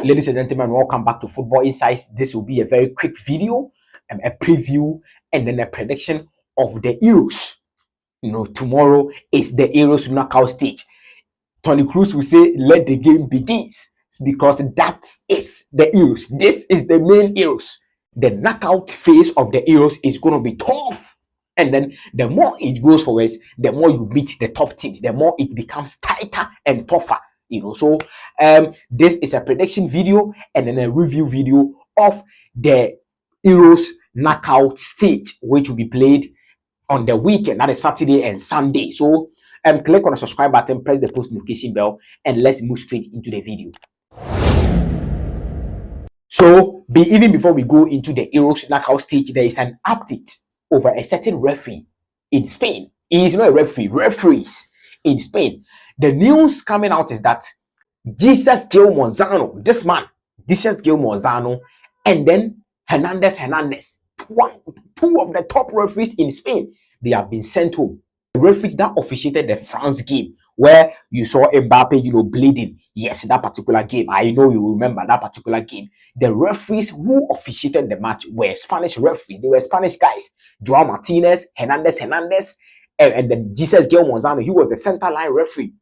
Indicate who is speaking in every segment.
Speaker 1: ladies and gentlemen, welcome back to Football Insights. This will be a very quick video, a preview, and then a prediction of the Euros. Tomorrow is the Euros knockout stage. Tony Cruz will say, let the game begin, because that is the Euros. This is the main Euros. The knockout phase of the Euros is going to be tough. And then the more it goes forward, the more you meet the top teams, the more it becomes tighter and tougher. So this is a prediction video and then a review video of the Euros knockout stage, which will be played on the weekend, that is Saturday and Sunday. So click on the subscribe button, press the post notification bell, and let's move straight into the video. So even before we go into the Euros knockout stage, there is an update over a certain referee in Spain. He is not a referee, referees in Spain. The news coming out is that Jesus Gil Monzano, this man, Jesus Gil Monzano, and then Hernandez, two of the top referees in Spain, they have been sent home. The referee that officiated the France game, where you saw Mbappe, bleeding. Yes, that particular game. I know you remember that particular game. The referees who officiated the match were Spanish referees. They were Spanish guys. Joao Martinez, Hernandez, and then Jesus Gil Monzano. He was the center line referee.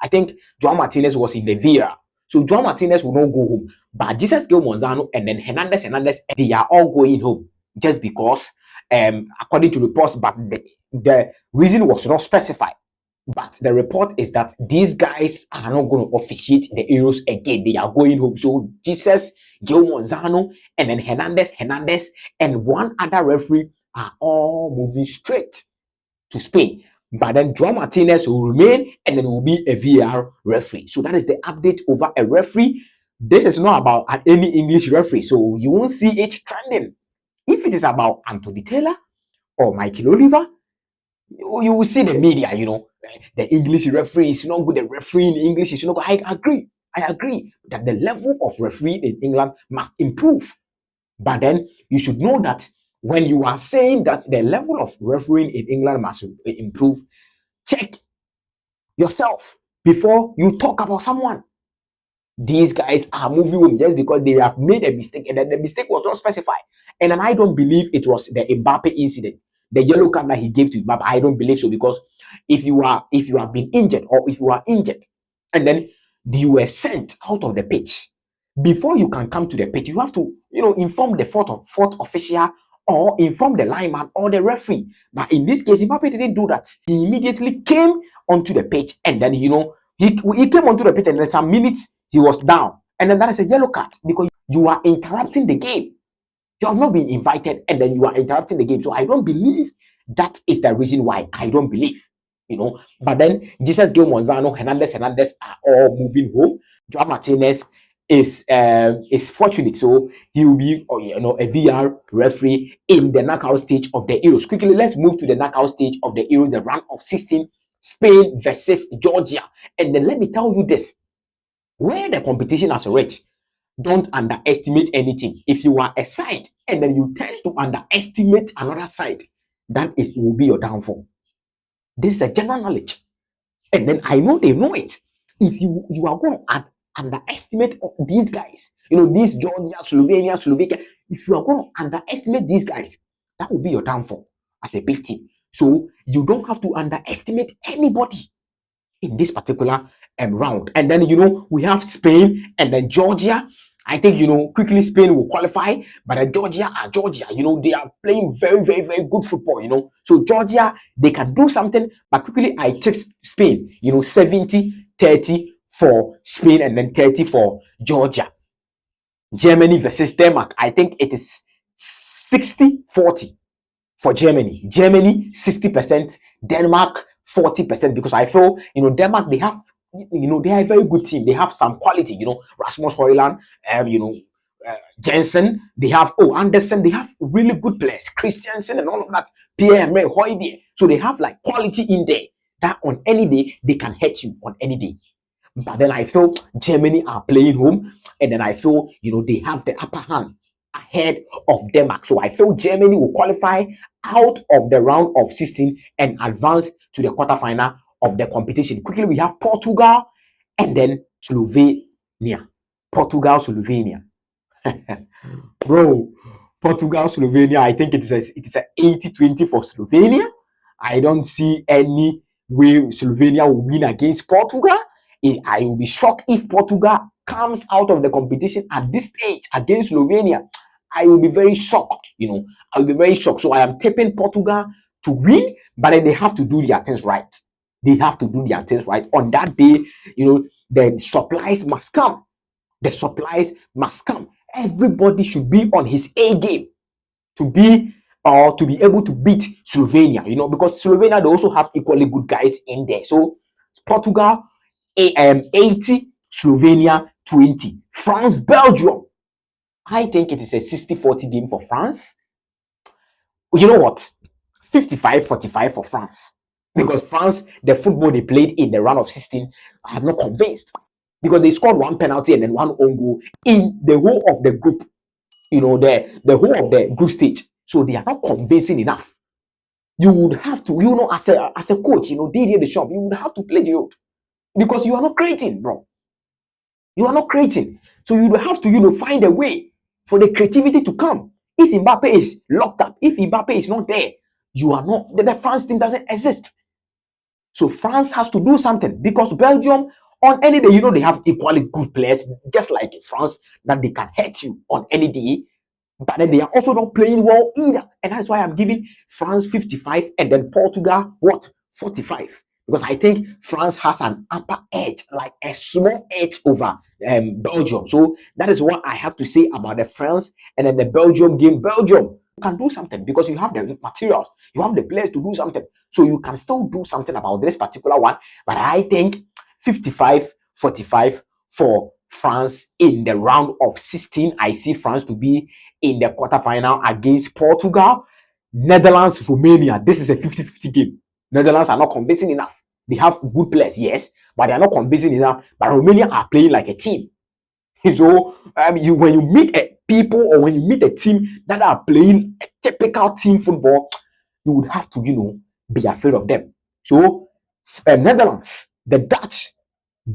Speaker 1: I think Joao Martinez was in the VAR. So Joao Martinez will not go home. But Jesus Gil Monzano and then Hernandez, they are all going home just because, according to reports, but the reason was not specified. But the report is that these guys are not going to officiate the Euros again. They are going home. So Jesus Gil Monzano and then Hernandez, and one other referee are all moving straight to Spain. But then Joao Martinez will remain and then will be a VAR referee. So that is the update over a referee. This is not about any English referee, so you won't see it trending. If it is about Anthony Taylor or Michael Oliver, you will see the media, the English referee is not good, the referee in English is not good. I agree that the level of referee in England must improve. But then you should know that when you are saying that the level of refereeing in England must improve, check yourself before you talk about someone. These guys are moving home just because they have made a mistake, and then the mistake was not specified. And then I don't believe it was the Mbappe incident, the yellow card that he gave to Mbappe. I don't believe so, because if you have been injured, or if you are injured and then you were sent out of the pitch, before you can come to the pitch, you have to inform the fourth official, or inform the lineman or the referee. But in this case, Mbappe didn't do that. He immediately came onto the pitch, and then he came onto the pitch, and then some minutes he was down, and then that is a yellow card, because you are interrupting the game. You have not been invited, and then you are interrupting the game. So I don't believe that is the reason why. I don't believe, But then Jesus Gil Monzano, Hernandez are all moving home. Joao Martinez is fortunate, so he will be a VAR referee in the knockout stage of the Euros. Quickly, let's move to the knockout stage of the Euros, the round of 16, Spain versus Georgia. And then let me tell you this: where the competition has reached, don't underestimate anything. If you are a side and then you tend to underestimate another side, will be your downfall. This is a general knowledge, and then I know they know it. If you are going to underestimate these guys, these Georgia, Slovenia, Slovakia, if you are going to underestimate these guys, that will be your downfall as a big team. So you don't have to underestimate anybody in this particular round. And then we have Spain and then Georgia. I think quickly Spain will qualify, but Georgia, they are playing very, very, very good football. So Georgia, they can do something, but quickly I tip Spain, 70-30 for Spain, and then 30 for Georgia. Germany versus Denmark, I think it is 60-40 for Germany. Germany 60%, Denmark 40%, because I feel Denmark, they have they are a very good team. They have some quality, Rasmus Højlund, Jensen, they have Anderson, they have really good players, Christiansen and all of that, Pierre-Emerick Højbjerg. So they have like quality in there that on any day they can hurt you on any day. But then I feel Germany are playing home, and then I feel they have the upper hand ahead of Denmark. So I feel Germany will qualify out of the round of 16 and advance to the quarterfinal of the competition. Quickly, we have Portugal and then Slovenia. Portugal, Slovenia. Bro, Portugal, Slovenia, I think it is a 80-20 for Slovenia. I don't see any way Slovenia will win against Portugal. I will be shocked if Portugal comes out of the competition at this stage against Slovenia. I will be very shocked, I will be very shocked. So I am tipping Portugal to win, but then they have to do their things right. They have to do their things right. On that day, the supplies must come. The supplies must come. Everybody should be on his A game to be able to beat Slovenia, because Slovenia, they also have equally good guys in there. So Portugal 80, Slovenia 20. France, Belgium. I think it is a 60-40 game for France. You know what? 55-45 for France. Because France, the football they played in the round of 16, I am not convinced. Because they scored one penalty and then one own goal in the whole of the group, the whole of the group stage. So they are not convincing enough. You would have to, as a coach, DJ Deschamps, you would have to play the road. Because you are not creating, bro. You are not creating. So you would have to, find a way for the creativity to come. If Mbappe is locked up, if Mbappe is not there, you are not, the France team doesn't exist. So France has to do something, because Belgium, on any day, they have equally good players, just like France, that they can hurt you on any day. But then they are also not playing well either. And that's why I'm giving France 55 and then Portugal, 45. Because I think France has an upper edge, like a small edge over Belgium. So that is what I have to say about the France and then the Belgium game. Belgium can do something because you have the materials, you have the players to do something. So you can still do something about this particular one. But I think 55-45 for France in the round of 16. I see France to be in the quarterfinal against Portugal. Netherlands, Romania. This is a 50-50 game. Netherlands are not convincing enough. They have good players, yes, but they are not convincing enough. But Romania are playing like a team. So when you meet people, or when you meet a team that are playing a typical team football, you would have to, be afraid of them. So Netherlands, the Dutch,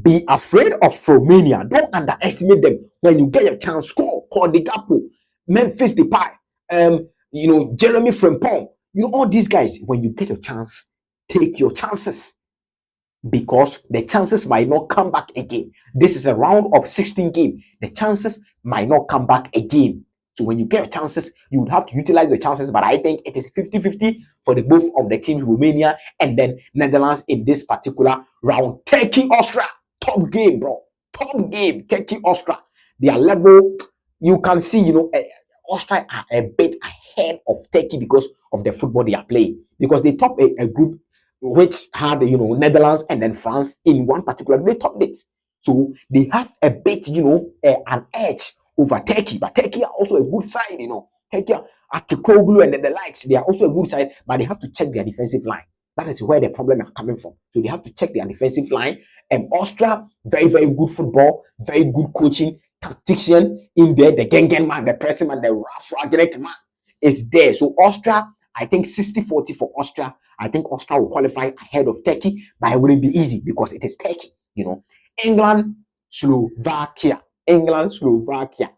Speaker 1: be afraid of Romania. Don't underestimate them. When you get your chance, score. Cody Gakpo, Memphis Depay, Jeremy Frimpong, all these guys. When you get your chance, take your chances, because the chances might not come back again. This is a round of 16 game. The chances might not come back again. So when you get your chances, you would have to utilize the chances. But I think it is 50-50 for the both of the teams, Romania and then Netherlands, in this particular round. Turkey, Austria, top game, bro. Top game. Turkey, Austria. Their level, you can see, Austria are a bit ahead of Turkey because of the football they are playing. Because they top a group which had, Netherlands and then France in one particular, they topped it. So they have a bit, an edge over Turkey. But Turkey are also a good side, Turkey, Atikoglu and the likes, they are also a good side, but they have to check their defensive line. That is where the problem are coming from. So they have to check their defensive line. And Austria, very, very good football, very good coaching, tactician in there. The Gengen man, the person man, the rough, rugged man is there. So Austria, I think 60-40 for Austria. I think Austria will qualify ahead of Turkey, but it wouldn't be easy because it is Turkey, England, Slovakia. England, Slovakia.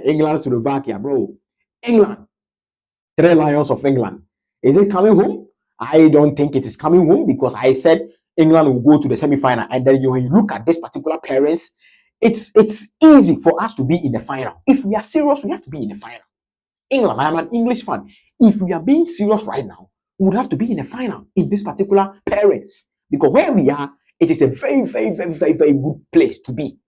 Speaker 1: England, Slovakia, bro. England. Three Lions of England. Is it coming home? I don't think it is coming home, because I said England will go to the semi-final. And then when you look at this particular pairings, it's easy for us to be in the final. If we are serious, we have to be in the final. England, I am an English fan. If we are being serious right now, we would have to be in the final in this particular pairings. Because where we are, it is a very, very, very, very, very good place to be.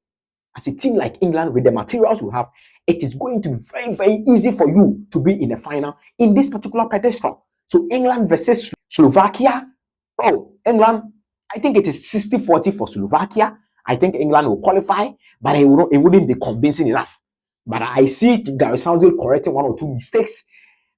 Speaker 1: As a team like England, with the materials we have, it is going to be very, very easy for you to be in the final in this particular pedestal. So England versus Slovakia. Oh, England, I think it is 60-40 for Slovakia. I think England will qualify, but it wouldn't be convincing enough. But I see Gareth Southgate correcting one or two mistakes.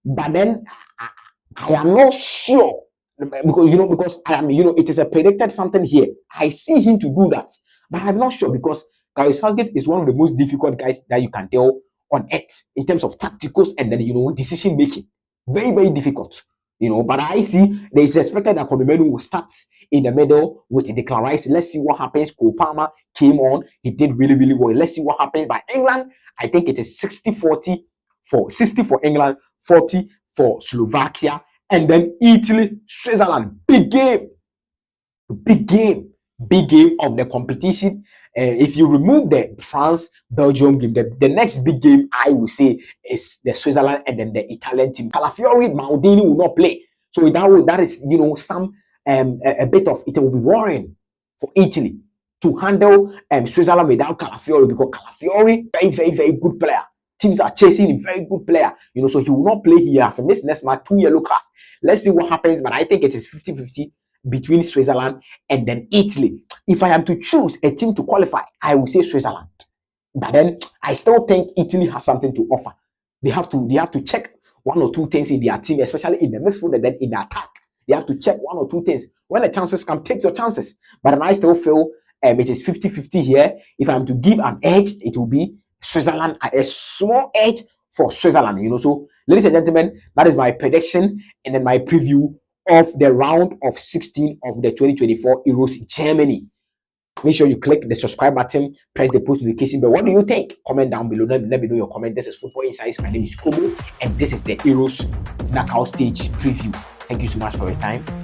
Speaker 1: But then I am not sure, because I am, it is a predicted something here. I see him to do that, but I'm not sure, because Gareth Southgate is one of the most difficult guys that you can tell on earth in terms of tacticals and then, decision making. Very, very difficult, But I see there is expected that Kobe will start in the middle with Declan Rice. Let's see what happens. Cole Palmer came on. He did really, really well. Let's see what happens. By England, I think it is 60-40 for 60 for England, 40 for Slovakia, and then Italy, Switzerland. Big game. Big game. Big game of the competition. If you remove the France-Belgium game, the next big game I will say is the Switzerland and then the Italian team. Calafiori, Maldini will not play. So that is, you know, some a bit of it will be worrying for Italy to handle Switzerland without Calafiori, because Calafiori, very, very, very good player. Teams are chasing him, very good player. You know, so he will not play. He has missed next match, 2 yellow cards. Let's see what happens, but I think it is 50-50 between Switzerland and then Italy. If I am to choose a team to qualify, I will say Switzerland. But then I still think Italy has something to offer. They have to check one or two things in their team, especially in the midfield and then in the attack. They have to check one or two things. When the chances come, take your chances. But then I still feel it is 50-50 here. If I'm to give an edge, it will be Switzerland, a small edge for Switzerland. You know, so ladies and gentlemen, that is my prediction and then my preview of the round of 16 of the 2024 Euros Germany. Make sure you click the subscribe button, press the post notification bell. What do you think? Comment down below. Let me know your comment. This is Football Insights. My name is Kobo, and this is the Euros knockout stage preview. Thank you so much for your time.